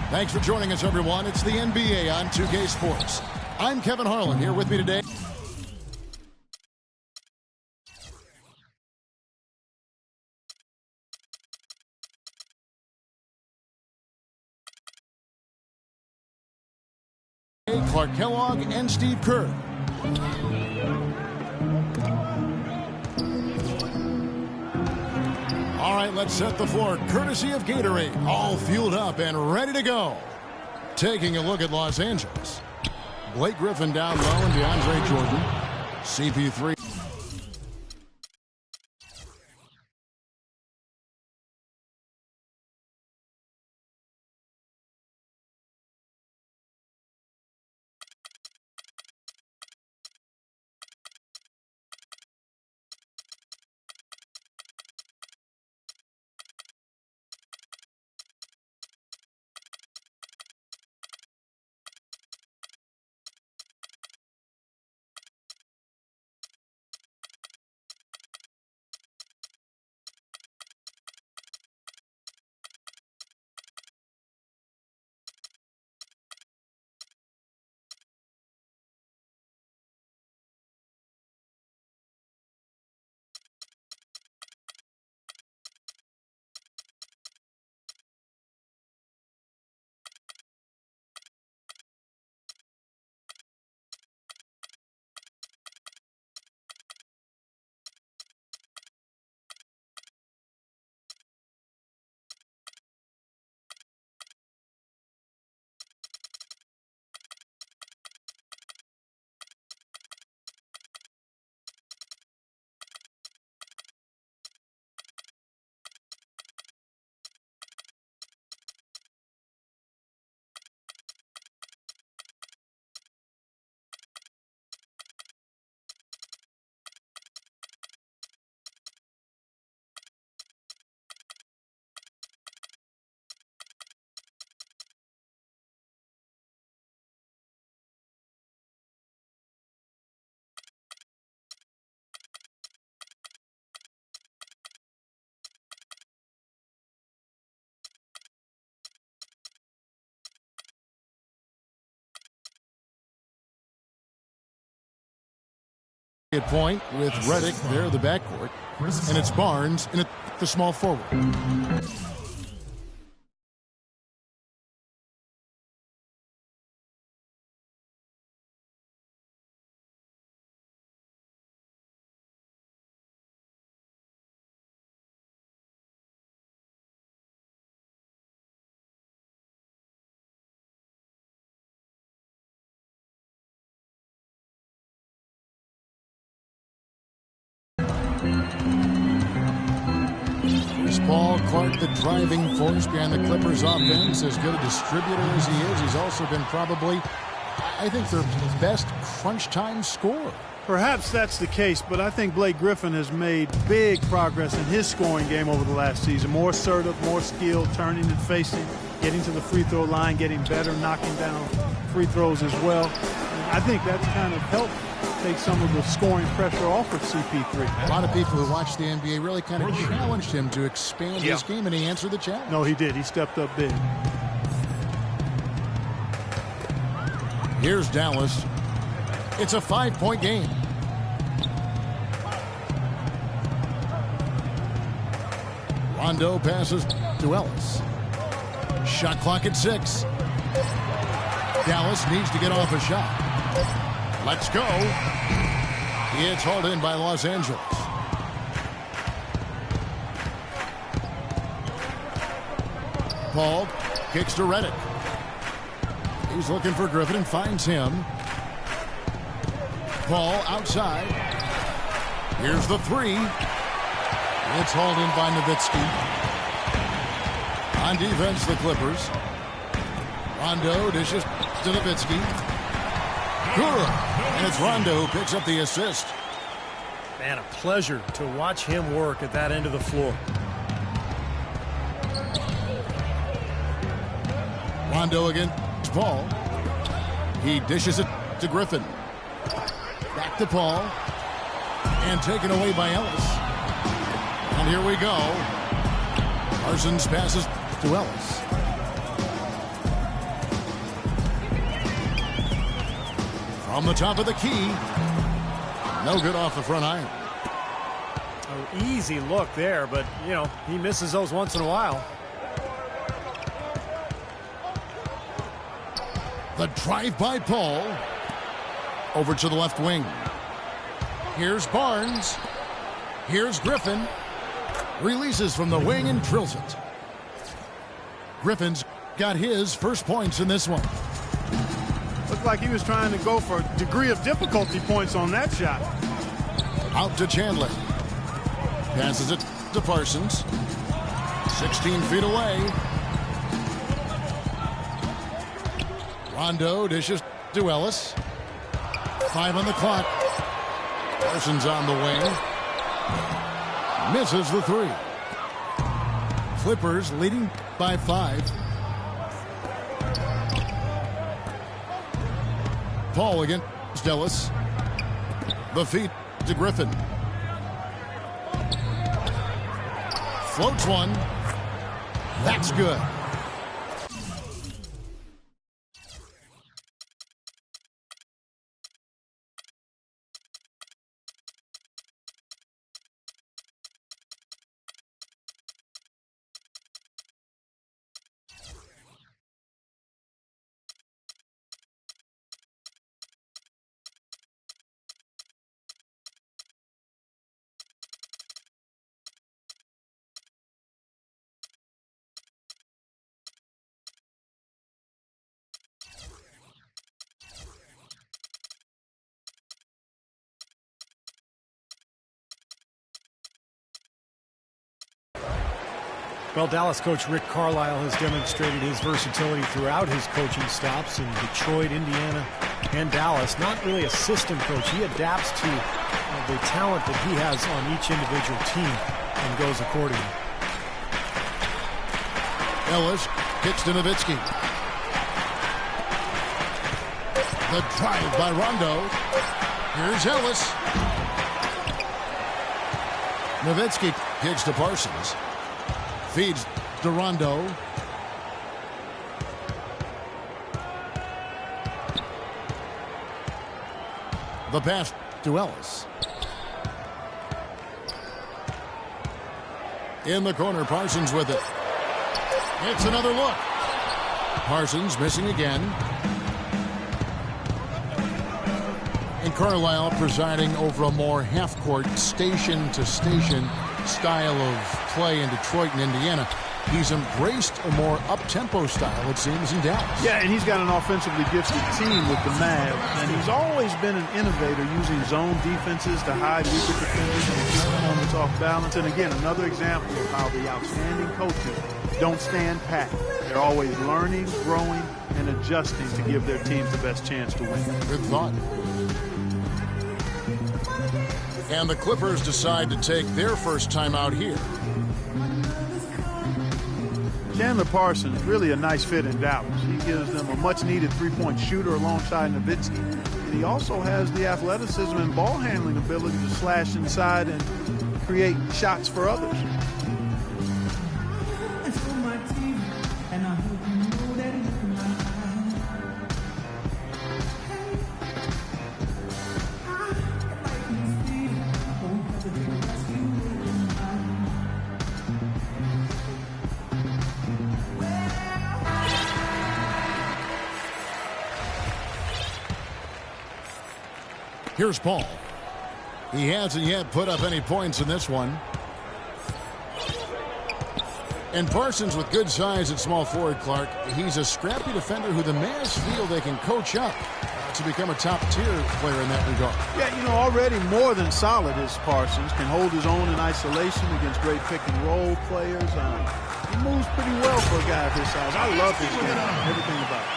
Thanks for joining us, everyone. It's the NBA on 2K Sports. I'm Kevin Harlan. Here with me today. Clark Kellogg and Steve Kerr. All right, let's set the floor. Courtesy of Gatorade. All fueled up and ready to go. Taking a look at Los Angeles. Blake Griffin down low and DeAndre Jordan. CP3. Point with Redick there, the backcourt, and it's Barnes in the small forward. Paul Clark, the driving force behind the Clippers offense, as good a distributor as he is. He's also been probably, I think, their best crunch time scorer. Perhaps that's the case, but I think Blake Griffin has made big progress in his scoring game over the last season. More assertive, more skilled, turning and facing, getting to the free throw line, getting better, knocking down free throws as well. And I think that's kind of helped take some of the scoring pressure off of CP3. A lot of people who watch the NBA really kind of challenged him to expand his game, and he answered the challenge. No, he did. He stepped up big. Here's Dallas. It's a 5-point game. Rondo passes to Ellis. Shot clock at 6. Dallas needs to get off a shot. Let's go. It's hauled in by Los Angeles. Paul kicks to Redick. He's looking for Griffin and finds him. Paul outside. Here's the 3. It's hauled in by Nowitzki. On defense, the Clippers. Rondo dishes to Nowitzki. Good. And it's Rondo who picks up the assist. Man, a pleasure to watch him work at that end of the floor. Rondo against Paul. He dishes it to Griffin. Back to Paul. And taken away by Ellis. And here we go. Parsons passes to Ellis. From the top of the key. No good off the front iron. Oh, easy look there, but, you know, he misses those once in a while. The drive by Paul. Over to the left wing. Here's Barnes. Here's Griffin. Releases from the wing and drills it. Griffin's got his first points in this one. Looked like he was trying to go for a degree of difficulty points on that shot. Out to Chandler. Passes it to Parsons. 16 feet away. Rondo dishes to Ellis. 5 on the clock. Parsons on the wing. Misses the 3. Clippers leading by 5. Paul against Ellis. The feet to Griffin. Floats one. That's good. Well, Dallas coach Rick Carlisle has demonstrated his versatility throughout his coaching stops in Detroit, Indiana, and Dallas. Not really a system coach. He adapts to the talent that he has on each individual team and goes accordingly. Ellis kicks to Nowitzki. The drive by Rondo. Here's Ellis. Nowitzki kicks to Parsons. Feeds to Rondo. The pass to Ellis. In the corner, Parsons with it. It's another look. Parsons missing again. And Carlisle presiding over a more half-court, station-to-station style of play in Detroit and Indiana. He's embraced a more up-tempo style, it seems, in Dallas. Yeah, and he's got an offensively gifted team with the Mavs, and he's always been an innovator using zone defenses to hide weaker defenders and keep opponents off balance. And again, another example of how the outstanding coaches don't stand pat. They're always learning, growing, and adjusting to give their teams the best chance to win. Good thought. And the Clippers decide to take their first time out here. Chandler Parsons, really a nice fit in Dallas. He gives them a much-needed three-point shooter alongside Nowitzki. And he also has the athleticism and ball-handling ability to slash inside and create shots for others. Here's Paul. He hasn't yet put up any points in this one. And Parsons with good size at small forward, Clark. He's a scrappy defender who the Mavs feel they can coach up to become a top-tier player in that regard. Yeah, you know, already more than solid is Parsons. Can hold his own in isolation against great pick-and-roll players. He moves pretty well for a guy of his size. I love his game, everything about it.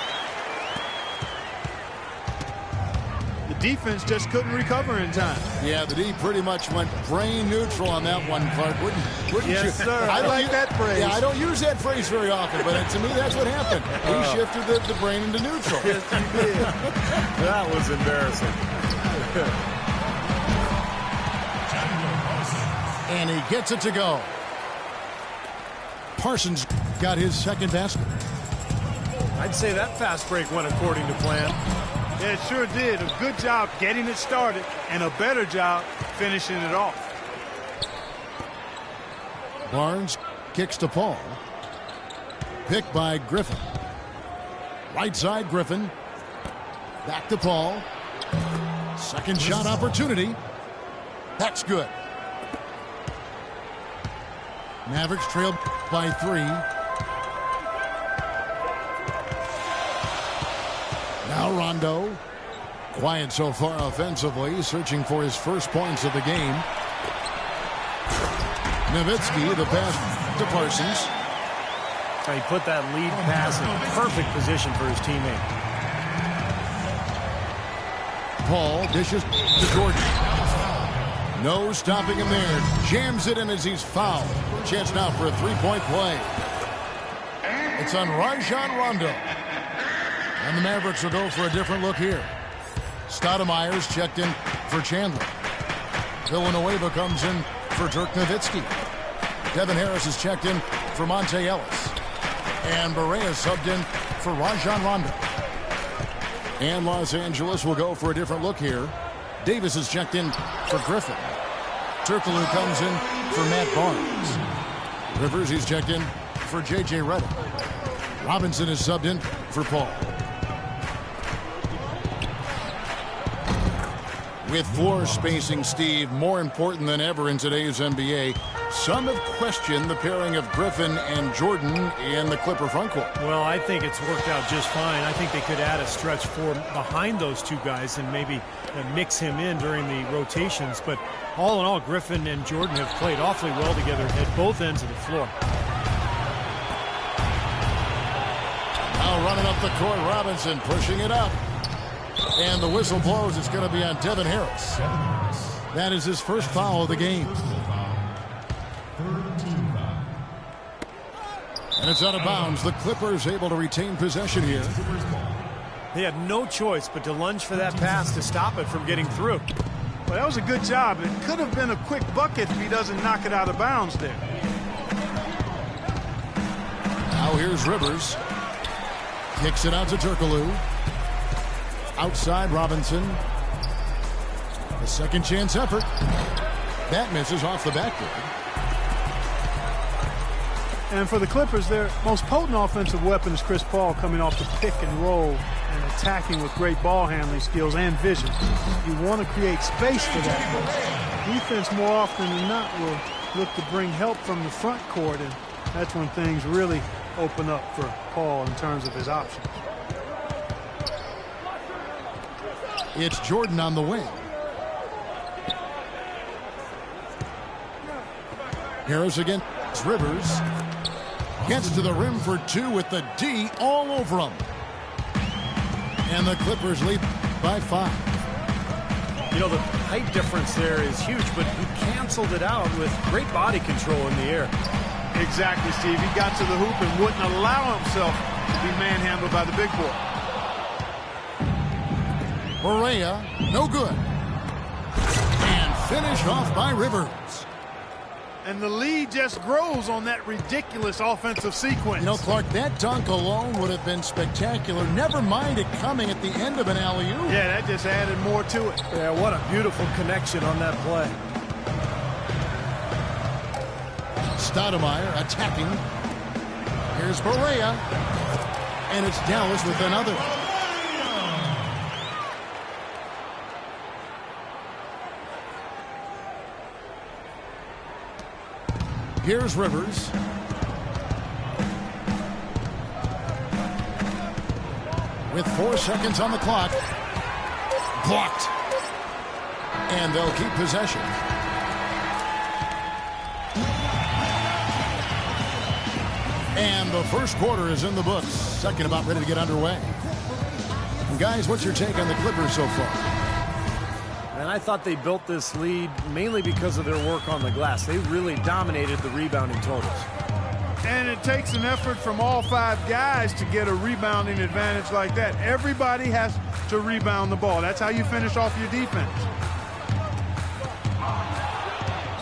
Defense just couldn't recover in time. Yeah, the D pretty much went brain neutral on that one, Clark. Wouldn't yes, you? Sir. I like that phrase. Yeah, I don't use that phrase very often, but to me that's what happened. He shifted the brain into neutral. Yes, he did. That was embarrassing. And he gets it to go. Parsons got his second basket. I'd say that fast break went according to plan. Yeah, it sure did. A good job getting it started and a better job finishing it off. Barnes kicks to Paul. Picked by Griffin. Right side, Griffin. Back to Paul. Second shot opportunity. That's good. Mavericks trailed by 3. Now Rondo. Quiet so far offensively, searching for his first points of the game. Nowitzki, the pass to Parsons. So he put that lead pass in perfect position for his teammate. Paul dishes to Jordan. No stopping him there. Jams it in as he's fouled. Chance now for a three-point play. It's on Rajon Rondo. And the Mavericks will go for a different look here. Stoudemire's checked in for Chandler. Villanueva comes in for Dirk Nowitzki. Devin Harris is checked in for Monte Ellis. And Barea subbed in for Rajon Rondo. And Los Angeles will go for a different look here. Davis is checked in for Griffin. Turkoglu comes in for Matt Barnes. Rivers, he's checked in for J.J. Redick. Robinson is subbed in for Paul. With floor spacing, Steve, more important than ever in today's NBA, some have questioned the pairing of Griffin and Jordan in the Clipper frontcourt. Well, I think it's worked out just fine. I think they could add a stretch four behind those two guys and maybe mix him in during the rotations. But all in all, Griffin and Jordan have played awfully well together at both ends of the floor. Now running up the court, Robinson pushing it up. And the whistle blows. It's going to be on Devin Harris. That is his first foul of the game. And it's out of bounds. The Clippers able to retain possession here. They had no choice but to lunge for that pass to stop it from getting through. Well, that was a good job. It could have been a quick bucket if he doesn't knock it out of bounds there. Now here's Rivers. Kicks it out to Turkoglu. Outside Robinson. A second chance effort. That misses off the backboard. And for the Clippers, their most potent offensive weapon is Chris Paul, coming off the pick and roll and attacking with great ball handling skills and vision. You want to create space for that. Defense, more often than not, will look to bring help from the front court, and that's when things really open up for Paul in terms of his options. It's Jordan on the wing. Harris against Rivers. Gets to the rim for 2 with the D all over him. And the Clippers lead by 5. You know, the height difference there is huge, but he canceled it out with great body control in the air. Exactly, Steve. He got to the hoop and wouldn't allow himself to be manhandled by the big boy. Barea, no good. And finished off by Rivers. And the lead just grows on that ridiculous offensive sequence. You know, Clark, that dunk alone would have been spectacular. Never mind it coming at the end of an alley-oop. Yeah, that just added more to it. Yeah, what a beautiful connection on that play. Stoudemire attacking. Here's Barea. And it's Dallas with another. Here's Rivers. With 4 seconds on the clock. Blocked. And they'll keep possession. And the first quarter is in the books. Second about ready to get underway. And guys, what's your take on the Clippers so far? And I thought they built this lead mainly because of their work on the glass. They really dominated the rebounding totals. And it takes an effort from all 5 guys to get a rebounding advantage like that. Everybody has to rebound the ball. That's how you finish off your defense.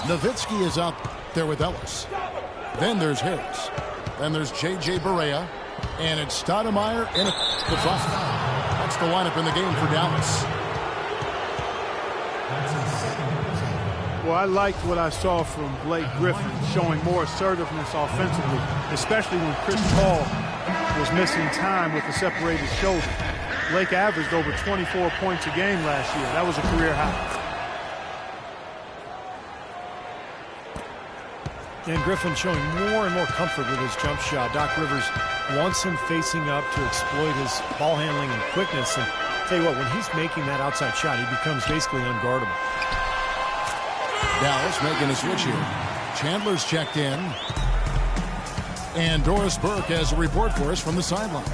Nowitzki is out there with Ellis. Then there's Harris. Then there's J.J. Barea. And it's Stoudemire in the front. That's the lineup in the game for Dallas. Well, I liked what I saw from Blake Griffin, showing more assertiveness offensively, especially when Chris Paul was missing time with the separated shoulder. Blake averaged over 24 points a game last year. That was a career high. And Griffin showing more and more comfort with his jump shot. Doc Rivers wants him facing up to exploit his ball handling and quickness. And I'll tell you what, when he's making that outside shot, he becomes basically unguardable. Dallas making a switch here. Chandler's checked in. And Doris Burke has a report for us from the sideline.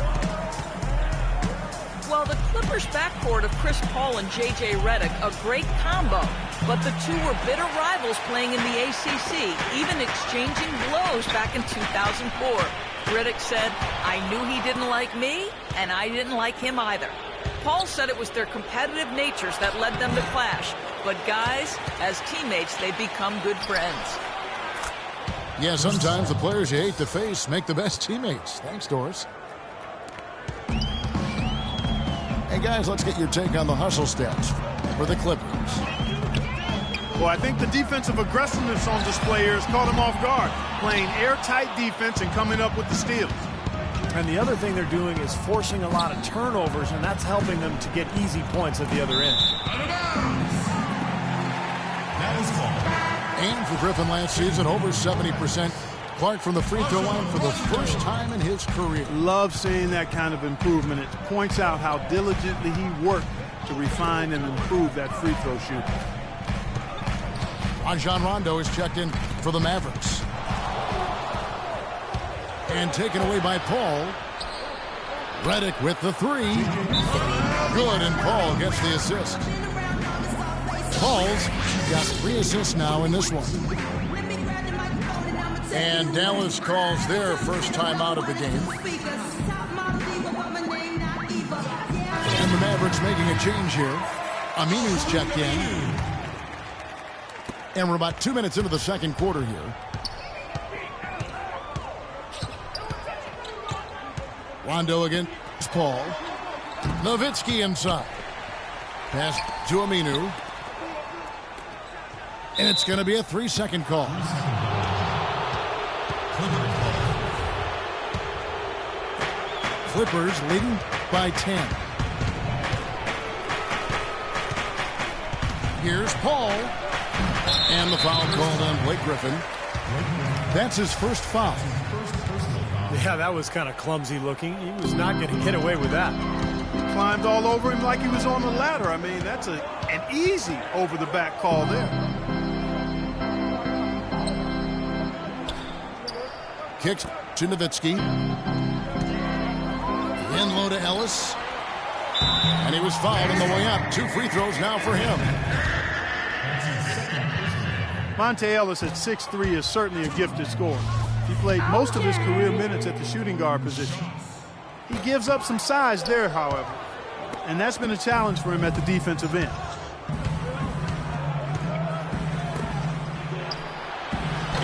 Well, the Clippers' backcourt of Chris Paul and J.J. Redick, a great combo. But the two were bitter rivals playing in the ACC, even exchanging blows back in 2004. Redick said, "I knew he didn't like me, and I didn't like him either." Paul said it was their competitive natures that led them to clash. But guys, as teammates, they become good friends. Yeah, sometimes the players you hate to face make the best teammates. Thanks, Doris. Hey, guys, let's get your take on the hustle stats for the Clippers. Well, I think the defensive aggressiveness on display here has caught him off guard, playing airtight defense and coming up with the steals. And the other thing they're doing is forcing a lot of turnovers, and that's helping them to get easy points at the other end. And for Griffin last season, over 70%. Clark from the free throw line for the first time in his career. Love seeing that kind of improvement. It points out how diligently he worked to refine and improve that free throw shooting. Rajon Rondo is checked in for the Mavericks. And taken away by Paul. Redick with the three. Good, and Paul gets the assist. Paul's got 3 assists now in this one. And Dallas calls their first time out of the game. And the Mavericks making a change here. Aminu's checked in. And we're about 2 minutes into the second quarter here. Rondo against Paul. Nowitzki inside. Pass to Aminu. And it's going to be a 3-second call. Clippers leading by 10. Here's Paul. And the foul called on Blake Griffin. That's his first foul. Yeah, that was kind of clumsy looking. He was not going to get away with that. Climbed all over him like he was on a ladder. I mean, that's an easy over-the-back call there. Kicks to Nowitzki. In low to Ellis. And he was fouled on the way up. 2 free throws now for him. Monte Ellis at 6'3" is certainly a gifted scorer. He played most of his career minutes at the shooting guard position. He gives up some size there, however, and that's been a challenge for him at the defensive end.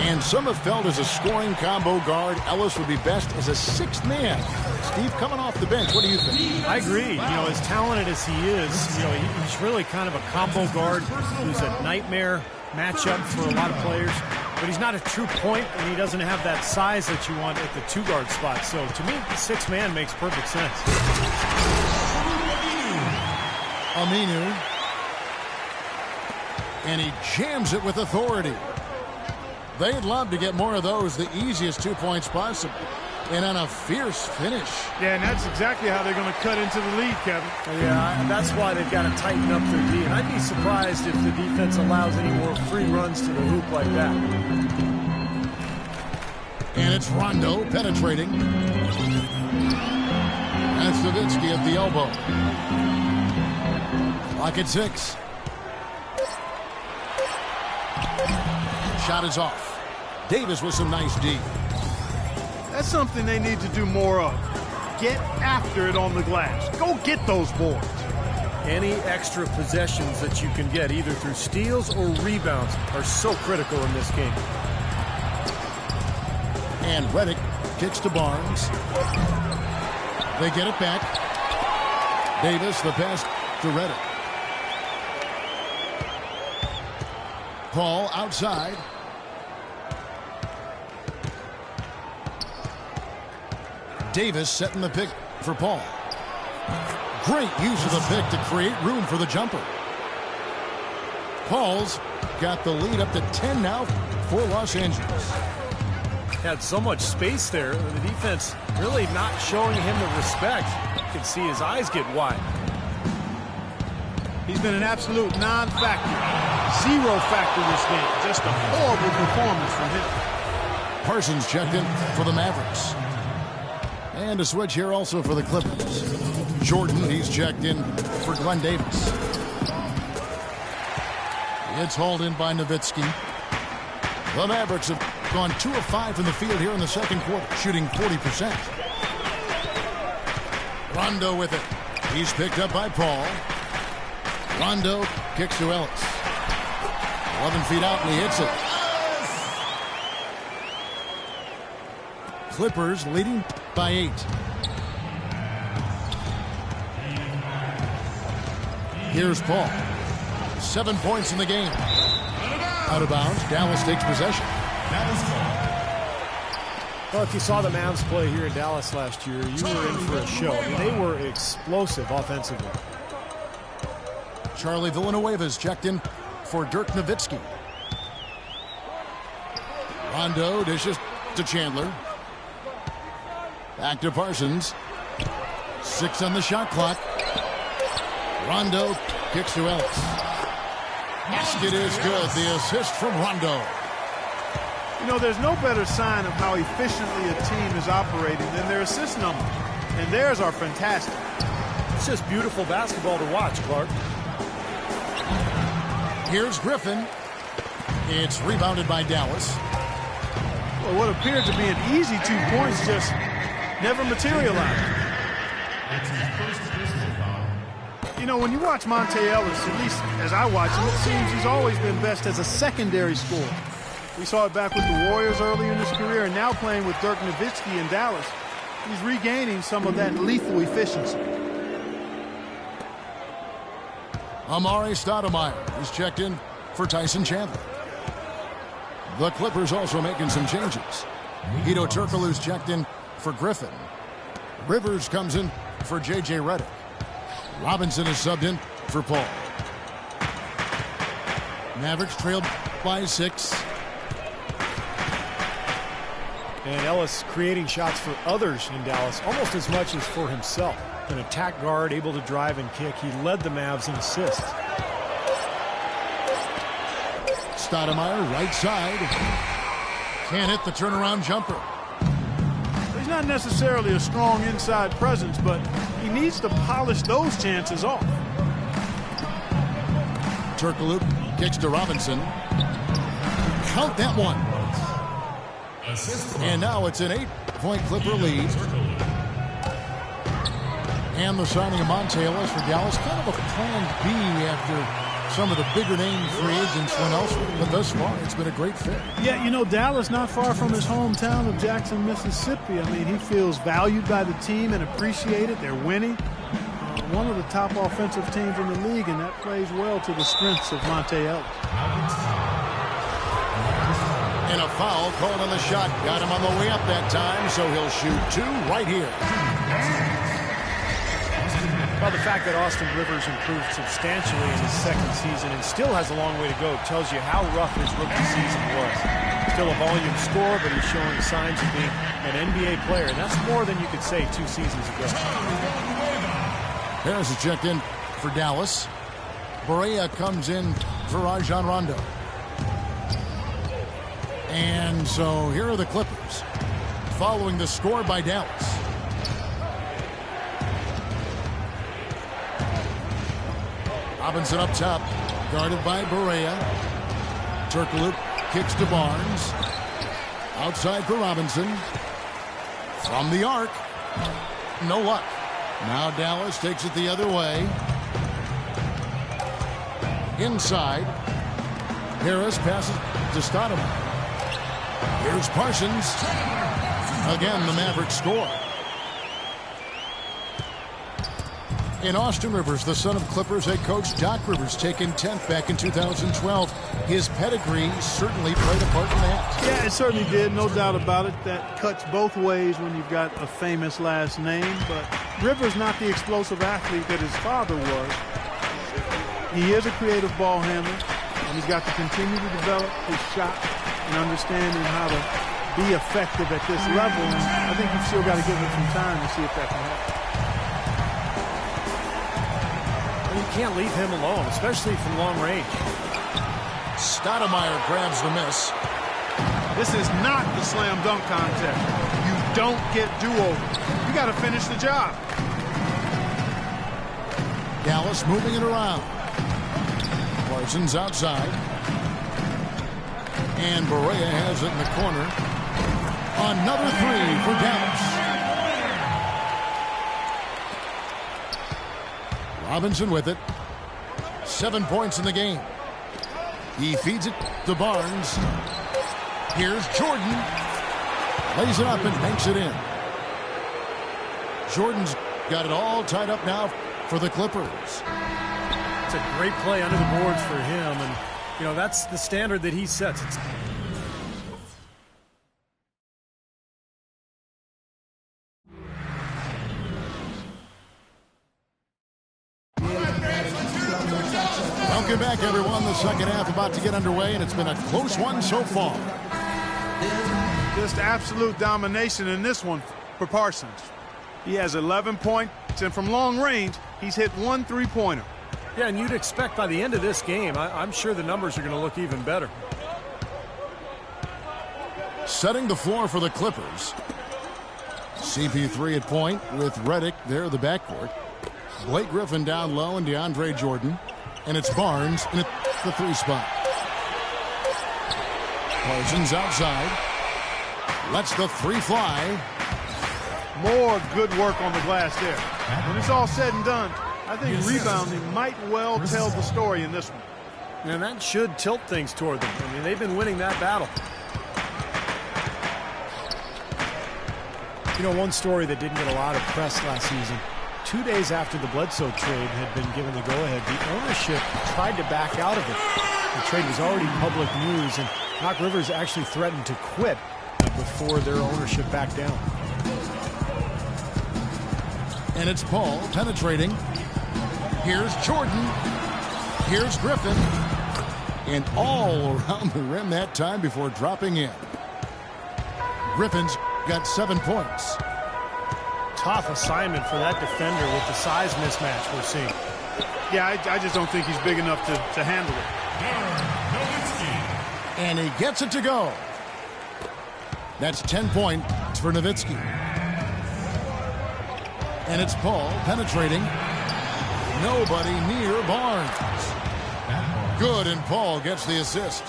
And some have felt as a scoring combo guard, Ellis would be best as a 6th man. Steve, coming off the bench, what do you think? I agree. You know, as talented as he is, you know, he's really kind of a combo guard who's a nightmare matchup for a lot of players. But he's not a true point, and he doesn't have that size that you want at the 2-guard spot. So, to me, the 6th man makes perfect sense. Aminu. And he jams it with authority. They'd love to get more of those, the easiest 2 points possible. And on a fierce finish. Yeah, and that's exactly how they're going to cut into the lead, Kevin. Yeah, that's why they've got to tighten up their D. And I'd be surprised if the defense allows any more free runs to the hoop like that. And it's Rondo penetrating. That's Nowitzki at the elbow. Clock at 6. Shot is off. Davis with some nice D. That's something they need to do more of. Get after it on the glass. Go get those boards. Any extra possessions that you can get, either through steals or rebounds, are so critical in this game. And Redick kicks to Barnes. They get it back. Davis, the pass to Redick. Paul outside. Davis setting the pick for Paul. Great use of the pick to create room for the jumper. Paul's got the lead up to 10 now for Los Angeles. Had so much space there. The defense really not showing him the respect. You can see his eyes get wide. He's been an absolute non-factor. Zero factor this game. Just a horrible performance from him. Parsons checked in for the Mavericks. And a switch here also for the Clippers. Jordan, he's checked in for Glenn Davis. It's hauled in by Nowitzki. The Mavericks have gone 2 of 5 from the field here in the second quarter, shooting 40%. Rondo with it. He's picked up by Paul. Rondo kicks to Ellis. 11 feet out, and he hits it. Clippers leading by 8. Here's Paul. 7 points in the game. Out of bounds. Dallas takes possession. Well, if you saw the Mavs play here in Dallas last year, you were in for a show. I mean, they were explosive offensively. Charlie Villanueva's checked in for Dirk Nowitzki. Rondo dishes to Chandler. Back to Parsons. 6 on the shot clock. Rondo kicks to Ellis. Basket is good. The assist from Rondo. You know, there's no better sign of how efficiently a team is operating than their assist numbers. And theirs are fantastic. It's just beautiful basketball to watch, Clark. Here's Griffin. It's rebounded by Dallas. Well, what appeared to be an easy 2 points just never materialized. You know, when you watch Monte Ellis, at least as I watch him, it seems he's always been best as a secondary scorer. We saw it back with the Warriors earlier in his career, and now playing with Dirk Nowitzki in Dallas. He's regaining some of that lethal efficiency. Amari Stoudemire is checked in for Tyson Chandler. The Clippers also making some changes. Hedo Turkoglu's checked in for Griffin. Rivers comes in for J.J. Redick. Robinson is subbed in for Paul. Mavericks trailed by 6. And Ellis creating shots for others in Dallas almost as much as for himself. An attack guard able to drive and kick. He led the Mavs in assists. Stoudemire right side. Can't hit the turnaround jumper. He's not necessarily a strong inside presence, but he needs to polish those chances off. Turkoglu kicks to Robinson. Count that one. And now it's an 8-point Clipper lead. And the signing of Monte Ellis for Dallas, kind of a plan B after some of the bigger name free agents went elsewhere. But thus far, it's been a great fit. Yeah, you know, Dallas not far from his hometown of Jackson, Mississippi. I mean, he feels valued by the team and appreciated. They're winning. One of the top offensive teams in the league, and that plays well to the strengths of Monte Ellis. And a foul called on the shot. Got him on the way up that time, so he'll shoot 2 right here. Well, the fact that Austin Rivers improved substantially in his second season and still has a long way to go tells you how rough his rookie season was. Still a volume scorer, but he's showing signs of being an NBA player, and that's more than you could say 2 seasons ago. Harris is checked in for Dallas. Barea comes in for Rajon Rondo. And so here are the Clippers following the score by Dallas. Robinson up top, guarded by Barea. Turkoglu kicks to Barnes. Outside for Robinson. From the arc. No luck. Now Dallas takes it the other way. Inside. Harris passes to Stoudemire. Here's Parsons. Again, the Mavericks score. And Austin Rivers, the son of Clippers head coach Doc Rivers, taken 10th back in 2012. His pedigree certainly played a part in that. Yeah, it certainly did, no doubt about it. That cuts both ways when you've got a famous last name. But Rivers not the explosive athlete that his father was. He is a creative ball handler, and he's got to continue to develop his shot and understanding how to be effective at this level. And I think you've still got to give him some time to see if that can happen. You can't leave him alone, especially from long range. Stoudemire grabs the miss. This is not the slam dunk contest. You don't get do-overs. You got to finish the job. Dallas moving it around. Parsons outside. And Barea has it in the corner. Another three for Dallas. Robinson with it. 7 points in the game. He feeds it to Barnes. Here's Jordan. Lays it up and banks it in. Jordan's got it all tied up now for the Clippers. It's a great play under the boards for him, and you know that's the standard that he sets. Welcome back, everyone. The second half about to get underway, and it's been a close one so far. Just absolute domination in this one for Parsons. He has 11 points, and from long range, he's hit 1 3-pointer. Yeah, and you'd expect by the end of this game, I'm sure the numbers are going to look even better. Setting the floor for the Clippers. CP3 at point with Redick there in the backcourt. Blake Griffin down low and DeAndre Jordan. And it's Barnes in the 3 spot. Parsons outside. Lets the 3 fly. More good work on the glass there. When it's all said and done, I think rebounding might well tell the story in this one. And that should tilt things toward them. I mean, they've been winning that battle. You know, one story that didn't get a lot of press last season, 2 days after the Bledsoe trade had been given the go-ahead, the ownership tried to back out of it. The trade was already public news, and Doc Rivers actually threatened to quit before their ownership backed down. And it's Paul penetrating. Here's Jordan. Here's Griffin. And all around the rim that time before dropping in. Griffin's got 7 points. Tough assignment for that defender with the size mismatch we're seeing. Yeah, I just don't think he's big enough to handle it. And he gets it to go. That's 10 points for Nowitzki. And it's Paul penetrating. Nobody near Barnes. Good, and Paul gets the assist.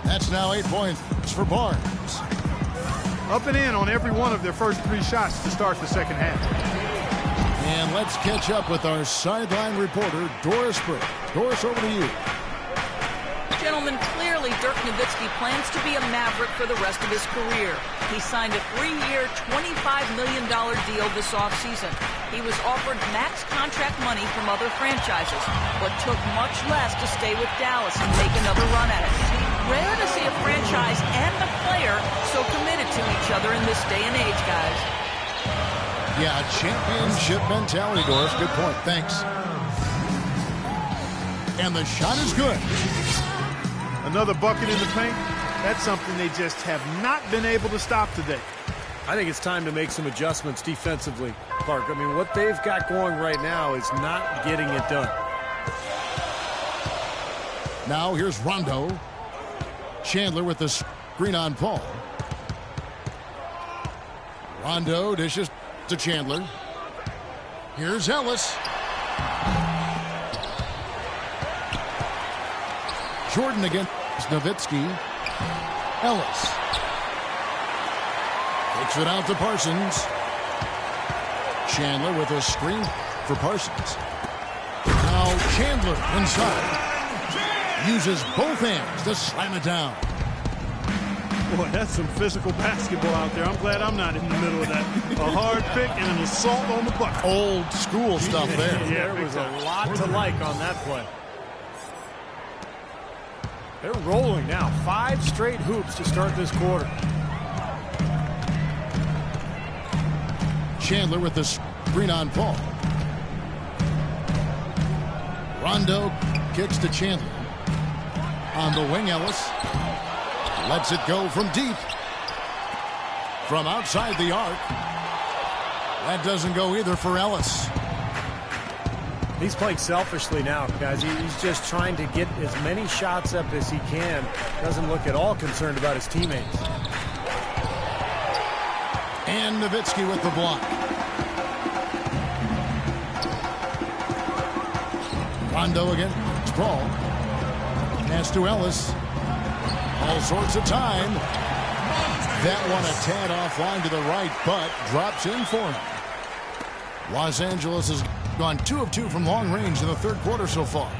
That's now 8 points for Barnes. Up and in on every one of their first 3 shots to start the second half. And let's catch up with our sideline reporter, Doris Burke. Doris, over to you. Gentlemen, clearly Dirk Nowitzki plans to be a Maverick for the rest of his career. He signed a 3-year, $25 million deal this offseason. He was offered max contract money from other franchises, but took much less to stay with Dallas and make another run at it. Rare to see a franchise and a player so committed to each other in this day and age, guys. Yeah, championship mentality, Doris. Good point. Thanks. And the shot is good. Another bucket in the paint. That's something they just have not been able to stop today. I think it's time to make some adjustments defensively, Clark. I mean, what they've got going right now is not getting it done. Now here's Rondo. Chandler with the screen on Paul. Rondo dishes to Chandler. Here's Ellis. Jordan against Nowitzki. Ellis. Takes it out to Parsons. Chandler with a screen for Parsons. Now Chandler inside. Uses both hands to slam it down. Boy, that's some physical basketball out there. I'm glad I'm not in the middle of that. A hard pick and an assault on the bucket. Old school stuff there. Yeah, there was a lot to like on that play. They're rolling now. 5 straight hoops to start this quarter. Chandler with the screen on Paul. Rondo kicks to Chandler. On the wing, Ellis lets it go from deep. From outside the arc. That doesn't go either for Ellis. He's playing selfishly now, guys. He's just trying to get as many shots up as he can. Doesn't look at all concerned about his teammates. And Nowitzki with the block. Rondo again. Sprawl. Pass to Ellis. All sorts of time. That one a tad offline to the right, but drops in for him. Los Angeles has gone 2 of 2 from long range in the third quarter so far.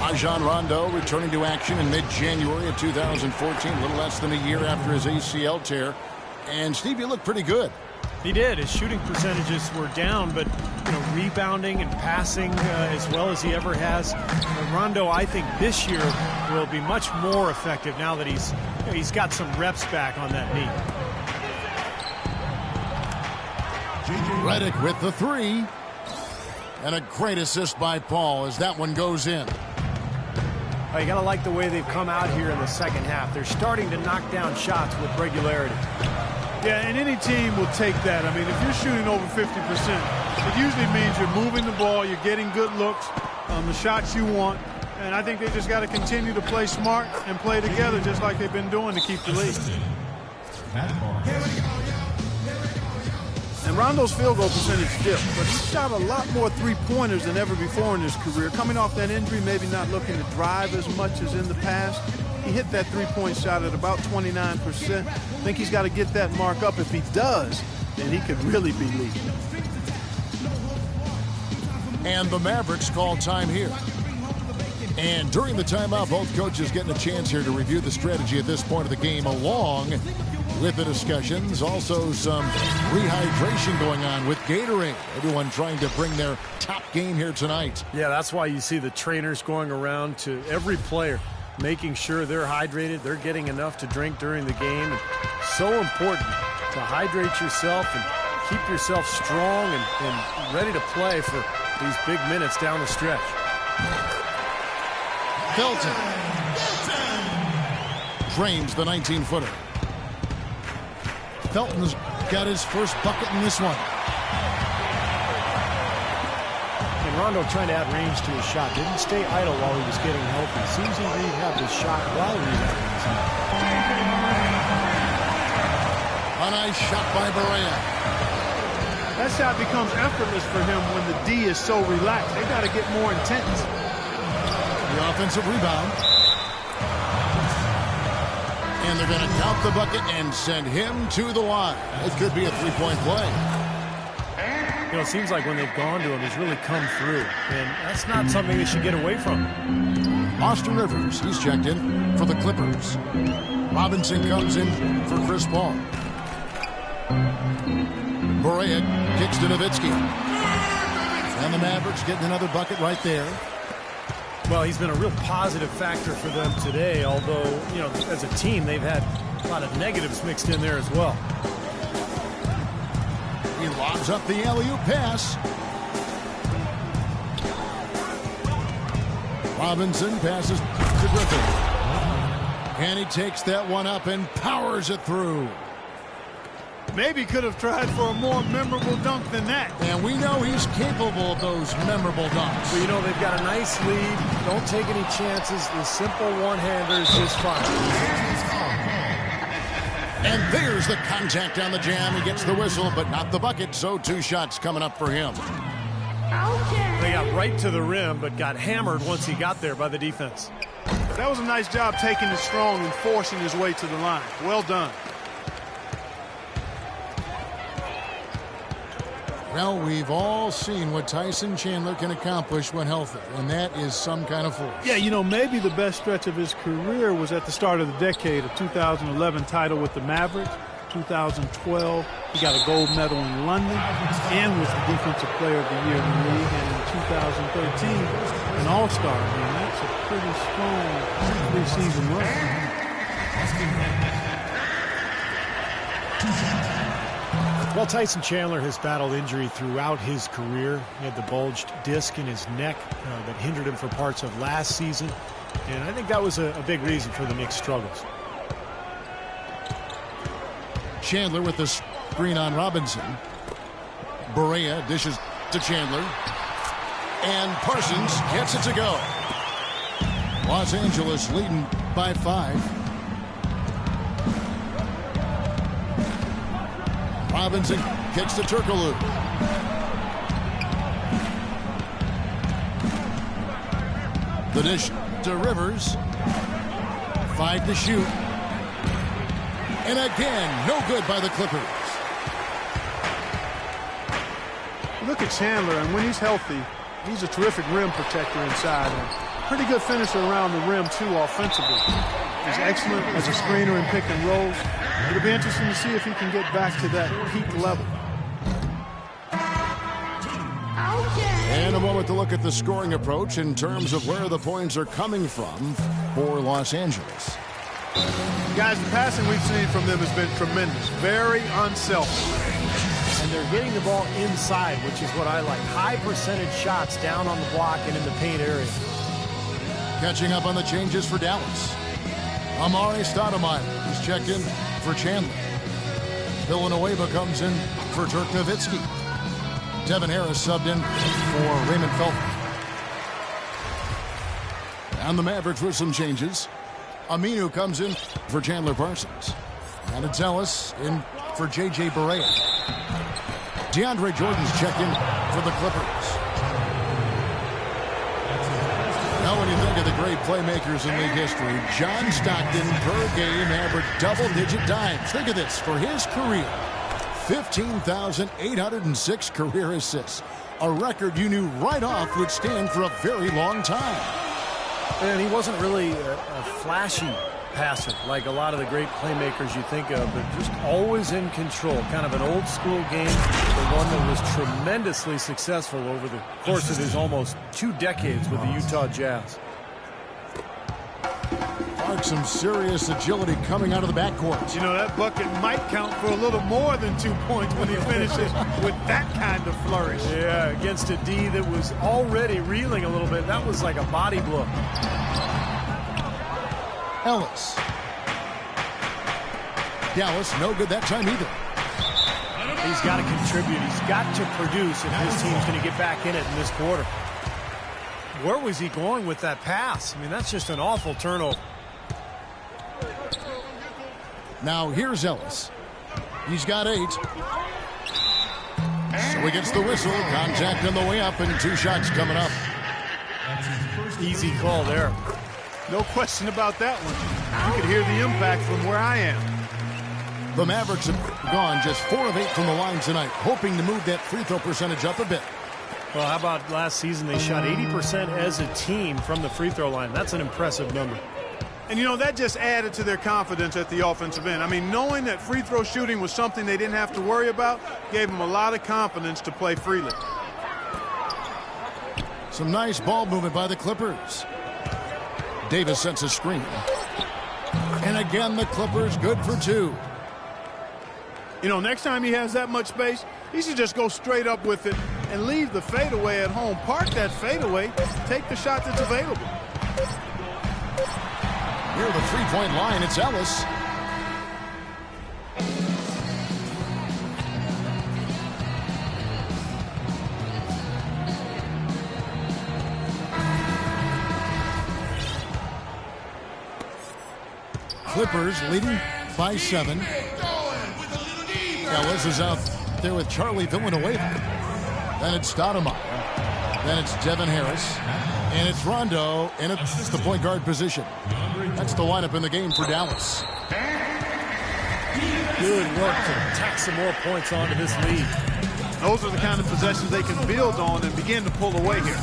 Rajon Rondo returning to action in mid-January of 2014, a little less than a year after his ACL tear. And Steve, he looked pretty good. He did. His shooting percentages were down, but rebounding and passing as well as he ever has. Rondo, I think this year will be much more effective now that he's got some reps back on that knee. Redick with the 3. And a great assist by Paul as that one goes in. Oh, you got to like the way they've come out here in the second half. They're starting to knock down shots with regularity. Yeah, and any team will take that. I mean, if you're shooting over 50%, it usually means you're moving the ball, you're getting good looks on the shots you want. And I think they just got to continue to play smart and play together just like they've been doing to keep the lead. And Rondo's field goal percentage dipped, but he shot a lot more three-pointers than ever before in his career. Coming off that injury, maybe not looking to drive as much as in the past. He hit that three-point shot at about 29%. I think he's got to get that mark up. If he does, then he could really be leading. And the Mavericks call time here. And during the timeout, both coaches getting a chance here to review the strategy at this point of the game along with the discussions. Also some rehydration going on with Gatorade. Everyone trying to bring their top game here tonight. Yeah, that's why you see the trainers going around to every player, making sure they're hydrated, they're getting enough to drink during the game. And so important to hydrate yourself and keep yourself strong and ready to play for these big minutes down the stretch. Felton drains the 19-footer. Felton's got his first bucket in this one. And Rondo trying to add range to his shot. Didn't stay idle while he was getting healthy. Seems he rehabbed his shot while rehabbing. A nice shot by Barea. That shot becomes effortless for him when the D is so relaxed. They got to get more intense. The offensive rebound. And they're going to count the bucket and send him to the line. It could be a three-point play. It seems like when they've gone to him, he's really come through. And that's not something they should get away from. Austin Rivers, he's checked in for the Clippers. Robinson comes in for Chris Paul. Barea kicks to Nowitzki. And the Mavericks getting another bucket right there. Well, he's been a real positive factor for them today, although, as a team, they've had a lot of negatives mixed in there as well. He lobs up the alley-oop pass. Robinson passes to Griffin. And he takes that one up and powers it through. Maybe could have tried for a more memorable dunk than that. And we know he's capable of those memorable dunks. But, they've got a nice lead. Don't take any chances. The simple one-hander is just fine. And there's the contact on the jam. He gets the whistle, but not the bucket. So 2 shots coming up for him. They got right to the rim, but got hammered once he got there by the defense. That was a nice job taking it strong and forcing his way to the line. Well done. Well, we've all seen what Tyson Chandler can accomplish when healthy, and that is some kind of force. Yeah, you know, maybe the best stretch of his career was at the start of the decade, a 2011 title with the Mavericks. 2012, he got a gold medal in London and was the Defensive Player of the Year in the league. And in 2013, an All-Star. I mean, that's a pretty strong three-season run. Well, Tyson Chandler has battled injury throughout his career. He had the bulged disc in his neck that hindered him for parts of last season. And I think that was a big reason for the Knicks' struggles. Chandler with the screen on Robinson. Barea dishes to Chandler. And Parsons gets it to go. Los Angeles leading by 5. Robinson kicks to Turkoglu. The dish to Rivers. 5 to shoot. And again, no good by the Clippers. Look at Chandler, and when he's healthy, he's a terrific rim protector inside. And pretty good finisher around the rim, too, offensively. He's excellent as a screener in pick and rolls. It'll be interesting to see if he can get back to that peak level. And a moment to look at the scoring approach in terms of where the points are coming from for Los Angeles. Guys, the passing we've seen from them has been tremendous. Very unselfish. And they're getting the ball inside, which is what I like. High percentage shots down on the block and in the paint area. Catching up on the changes for Dallas. Amari Stoudemire is checked in for Chandler. Villanueva comes in for Dirk Nowitzki. Devin Harris subbed in for Raymond Felton. And the Mavericks with some changes. Aminu comes in for Chandler Parsons. And it's Ellis in for J.J. Barea. DeAndre Jordan's checked in for the Clippers. Now when you think of the great playmakers in league history, John Stockton per game averaged double-digit dimes. Think of this, for his career, 15,806 career assists. A record you knew right off would stand for a very long time. And he wasn't really a flashy passer like a lot of the great playmakers you think of, but just always in control. Kind of an old school game, but one that was tremendously successful over the course of his almost 2 decades with the Utah Jazz. Some serious agility coming out of the backcourt. You know, that bucket might count for a little more than 2 points when he finishes with that kind of flourish. Yeah, against a D that was already reeling a little bit. That was like a body blow. Ellis. Dallas, no good that time either. He's got to contribute. He's got to produce if his team's going to get back in it in this quarter. Where was he going with that pass? I mean, that's just an awful turnover. Now here's Ellis. He's got 8. So he gets the whistle. Contact on the way up and 2 shots coming up. Easy call there. No question about that one. You could hear the impact from where I am. The Mavericks have gone just 4 of 8 from the line tonight, hoping to move that free throw percentage up a bit. Well, how about last season? They shot 80% as a team from the free throw line. That's an impressive number. And, you know, that just added to their confidence at the offensive end. I mean, knowing that free throw shooting was something they didn't have to worry about gave them a lot of confidence to play freely. Some nice ball movement by the Clippers. Davis sets a screen. And again, the Clippers good for 2. You know, next time he has that much space, he should just go straight up with it and leave the fadeaway at home. Park that fadeaway, take the shot that's available. Near the three-point line, it's Ellis. Clippers leading by 7. Ellis is out there with Charlie Villanueva. Then it's Stoudemire. Then it's Devin Harris. And it's Rondo, and it's the point guard position. That's the lineup in the game for Dallas. Good work to tack some more points onto this lead. Those are the kind of possessions they can build on and begin to pull away here.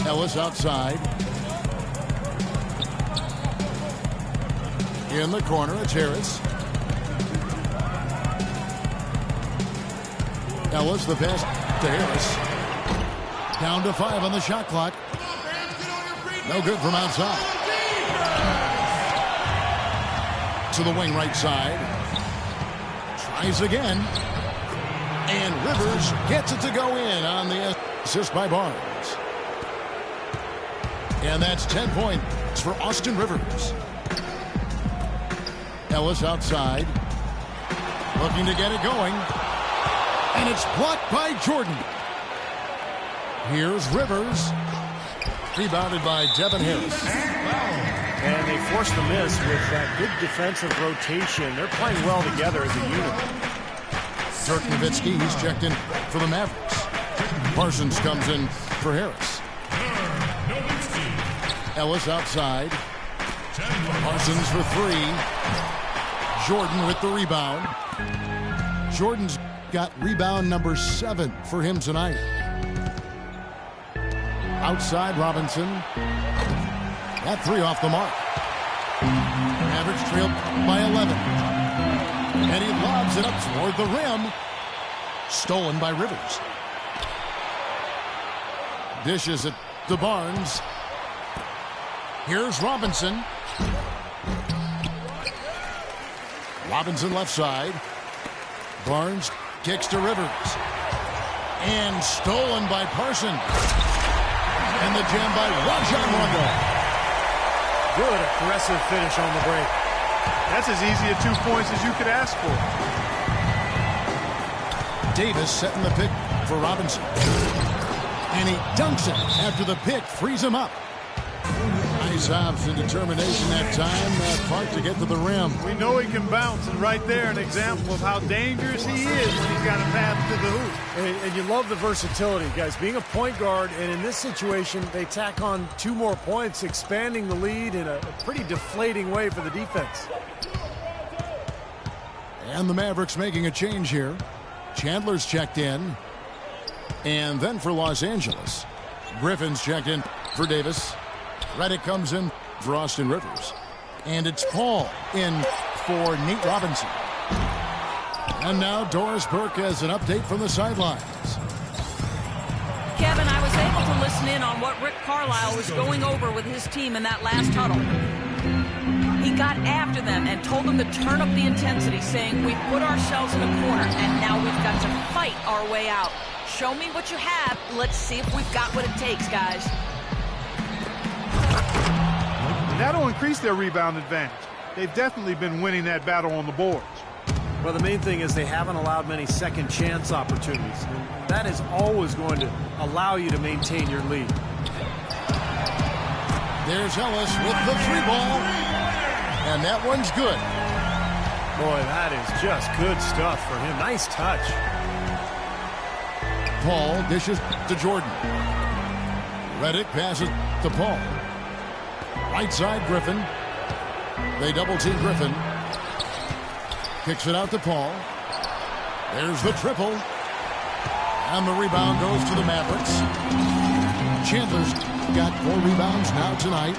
Ellis outside. In the corner, it's Harris. Ellis, the pass to Harris. Down to 5 on the shot clock. No good from outside. To the wing right side. Tries again. And Rivers gets it to go in on the assist by Barnes. And that's 10 points for Austin Rivers. Ellis outside. Looking to get it going. And it's blocked by Jordan. Here's Rivers. Rebounded by Devin Harris. And they forced the miss with that good defensive rotation. They're playing well together as a unit. Dirk Nowitzki, he's checked in for the Mavericks. Parsons comes in for Harris. Ellis outside. Parsons for 3. Jordan with the rebound. Jordan's got rebound number 7 for him tonight. Outside Robinson. That 3 off the mark. Mavericks trailed by 11. And he lobs it up toward the rim. Stolen by Rivers. Dishes it to Barnes. Here's Robinson. Robinson left side. Barnes kicks to Rivers. And stolen by Parsons. And the jam by Rajon Rondo. Good aggressive finish on the break. That's as easy a 2 points as you could ask for. Davis setting the pick for Robinson. And he dunks it after the pick frees him up. Nice hops and determination that time. Clark to get to the rim. We know he can bounce, and right there an example of how dangerous he is when he's got a path to the hoop. And you love the versatility, guys. Being a point guard, and in this situation, they tack on 2 more points, expanding the lead in a pretty deflating way for the defense. And the Mavericks making a change here. Chandler's checked in. And then for Los Angeles, Griffin's checked in for Davis. Redick comes in for Austin Rivers. And it's Paul in for Nate Robinson. And now Doris Burke has an update from the sidelines. Kevin, I was able to listen in on what Rick Carlisle was going over with his team in that last huddle. He got after them and told them to turn up the intensity, saying, "We put ourselves in a corner, and now we've got to fight our way out. Show me what you have. Let's see if we've got what it takes, guys." That'll increase their rebound advantage. They've definitely been winning that battle on the boards. Well, the main thing is they haven't allowed many second chance opportunities. And that is always going to allow you to maintain your lead. There's Ellis with the 3-ball. And that one's good. Boy, that is just good stuff for him. Nice touch. Paul dishes to Jordan. Redick passes to Paul. Right side, Griffin. They double-team Griffin. Kicks it out to Paul. There's the triple. And the rebound goes to the Mavericks. Chandler's got 4 rebounds now tonight.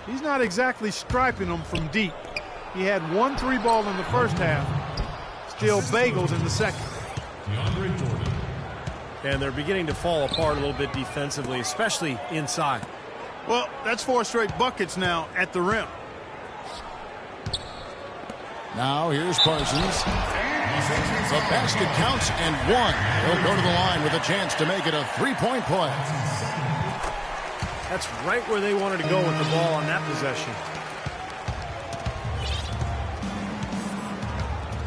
He's not exactly striping them from deep. He had 1 3-ball in the first half. Still bagels in the second. And they're beginning to fall apart a little bit defensively, especially inside. Well, that's 4 straight buckets now at the rim. Now here's Parsons. The basket counts and 1. He'll go to the line with a chance to make it a 3-point play. That's right where they wanted to go with the ball on that possession.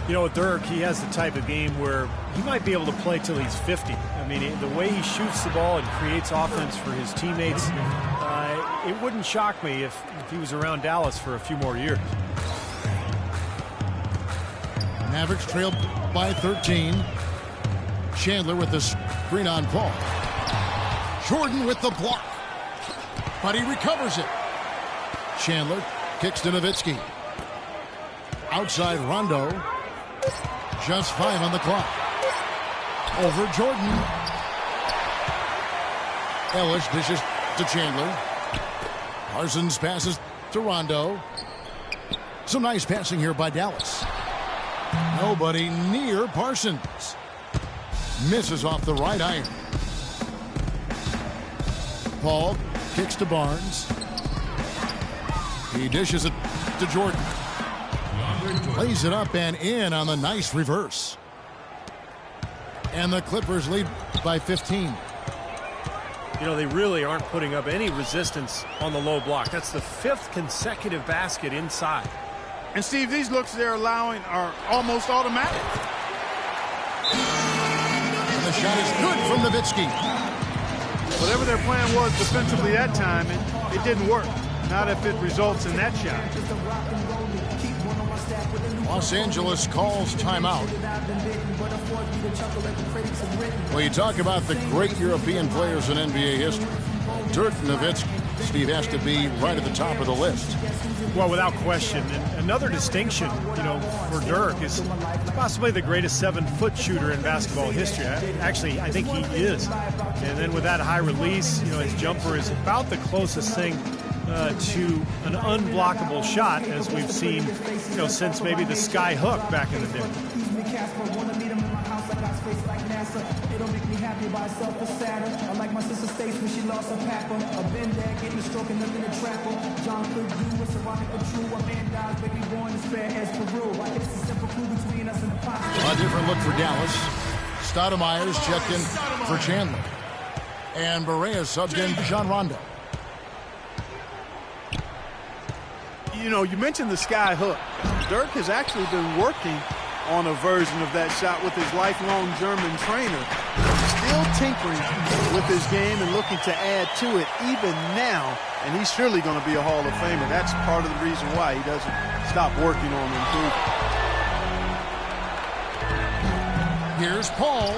You know, with Dirk, he has the type of game where he might be able to play till he's 50. I mean, the way he shoots the ball and creates offense for his teammates, it wouldn't shock me if he was around Dallas for a few more years. Mavericks trailed by 13. Chandler with the screen on Paul. Jordan with the block. But he recovers it. Chandler kicks to Nowitzki. Outside Rondo. Just 5 on the clock. Over Jordan. Ellis dishes to Chandler. Parsons passes to Rondo. Some nice passing here by Dallas. Nobody near Parsons. Misses off the right iron. Paul kicks to Barnes. He dishes it to Jordan. Lays it up and in on the nice reverse. And the Clippers lead by 15. You know, they really aren't putting up any resistance on the low block. That's the 5th consecutive basket inside. And, Steve, these looks they're allowing are almost automatic. And the shot is good from Nowitzki. Whatever their plan was defensively that time, it didn't work. Not if it results in that shot. Los Angeles calls timeout. Well, you talk about the great European players in NBA history. Dirk Nowitzki, Steve, has to be right at the top of the list. Well, without question. And another distinction, you know, for Dirk is possibly the greatest 7-foot shooter in basketball history. Actually, I think he is. And then with that high release, you know, his jumper is about the closest thing to an unblockable shot as we've seen, you know, since maybe the sky hook back in the day. A different look for Dallas. Stoudemire's checked in for Chandler. And Barea subbed in John Rondo. You know, you mentioned the sky hook. Dirk has actually been working on a version of that shot with his lifelong German trainer. Still tinkering with his game and looking to add to it even now. And he's surely going to be a Hall of Famer. That's part of the reason why he doesn't stop working on improving. Here's Paul.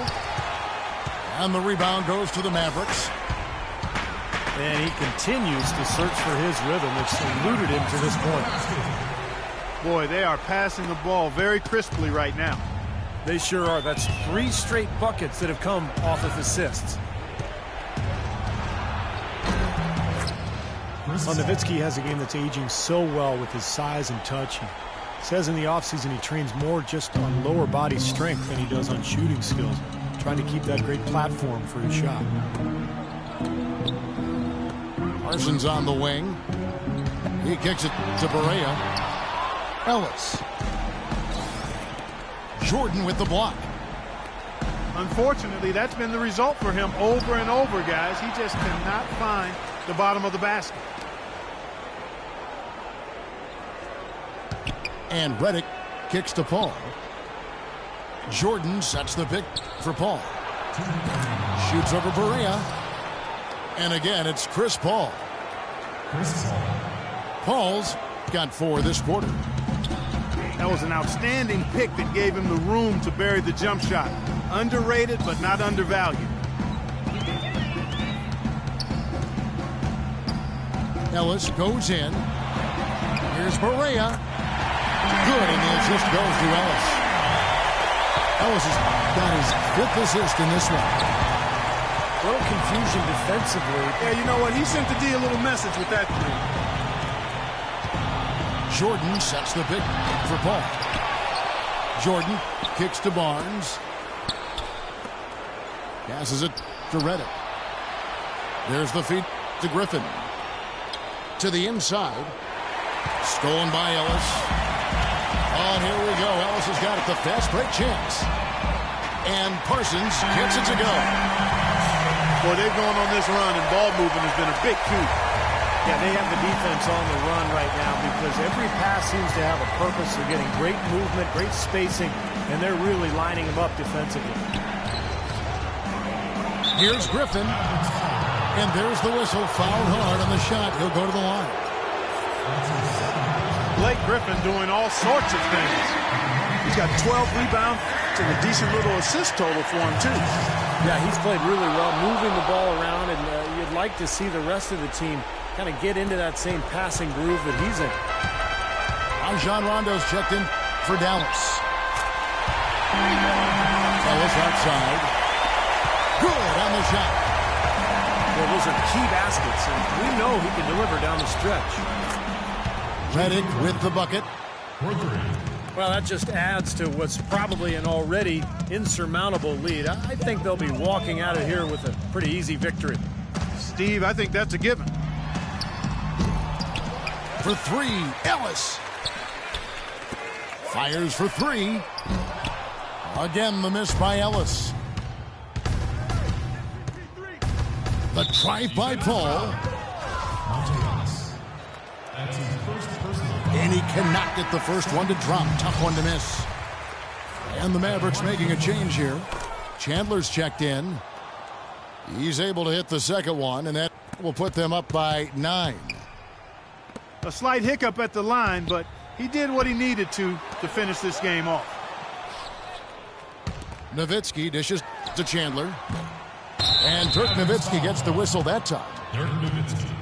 And the rebound goes to the Mavericks. And he continues to search for his rhythm, which eluded him to this point. Boy, they are passing the ball very crisply right now. They sure are. That's 3 straight buckets that have come off of assists. Well, Nowitzki has a game that's aging so well with his size and touch. He says in the offseason he trains more just on lower body strength than he does on shooting skills, trying to keep that great platform for his shot. Parsons on the wing. He kicks it to Barea. Ellis. Jordan with the block. Unfortunately, that's been the result for him over and over, guys. He just cannot find the bottom of the basket. And Redick kicks to Paul. Jordan sets the pick for Paul. Shoots over Barea. And again, it's Chris Paul. Paul's got 4 this quarter. That was an outstanding pick that gave him the room to bury the jump shot. Underrated, but not undervalued. Ellis goes in. Here's Barea. Good, and the assist goes to Ellis. Ellis has got his 5th assist in this one. A little confusion defensively. Yeah, you know what? He sent the D a little message with that three. Jordan sets the pick for Paul. Jordan kicks to Barnes. Passes it to Redick. There's the feed to Griffin. To the inside. Stolen by Ellis. Oh, and here we go. Ellis has got it. The fast break chance. And Parsons gets it to go. Boy, they've gone on this run, and ball movement has been a big key. Yeah, they have the defense on the run right now because every pass seems to have a purpose. They're getting great movement, great spacing, and they're really lining them up defensively. Here's Griffin. And there's the whistle. Fouled hard on the shot. He'll go to the line. Blake Griffin doing all sorts of things. He's got 12 rebounds and a decent little assist total for him, too. Yeah, he's played really well, moving the ball around, and you'd like to see the rest of the team kind of get into that same passing groove that he's in. Rajon Rondo's checked in for Dallas. Ellis outside. Good on the shot. Well, those are key baskets, and we know he can deliver down the stretch. Redick with the bucket. Well, that just adds to what's probably an already insurmountable lead. I think they'll be walking out of here with a pretty easy victory. Steve, I think that's a given. For three, Ellis. Fires for three. Again, the miss by Ellis. The drive by Paul. And he cannot get the first one to drop. Tough one to miss. And the Mavericks making a change here. Chandler's checked in. He's able to hit the second one, and that will put them up by 9. A slight hiccup at the line, but he did what he needed to finish this game off. Nowitzki dishes to Chandler. And Dirk Nowitzki gets the whistle that time.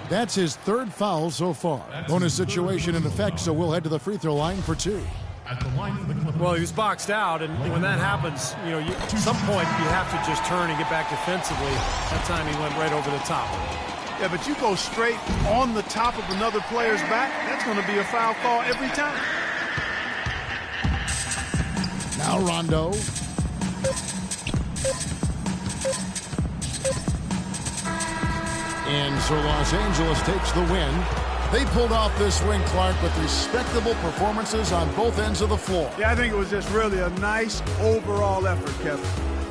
That's his third foul so far. Bonus situation in effect, so we'll head to the free throw line for 2. Well, he was boxed out, and when that happens, at some point you have to just turn and get back defensively. That time he went right over the top. Yeah, but you go straight on the top of another player's back, that's going to be a foul call every time. Now Rondo. And so Los Angeles takes the win. They pulled off this win, Clark, with respectable performances on both ends of the floor. Yeah, I think it was just really a nice overall effort, Kevin.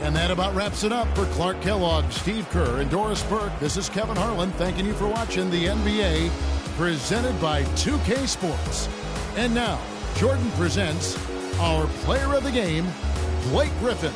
And that about wraps it up for Clark Kellogg, Steve Kerr, and Doris Burke. This is Kevin Harlan thanking you for watching the NBA presented by 2K Sports. And now, Jordan presents our player of the game, Blake Griffin.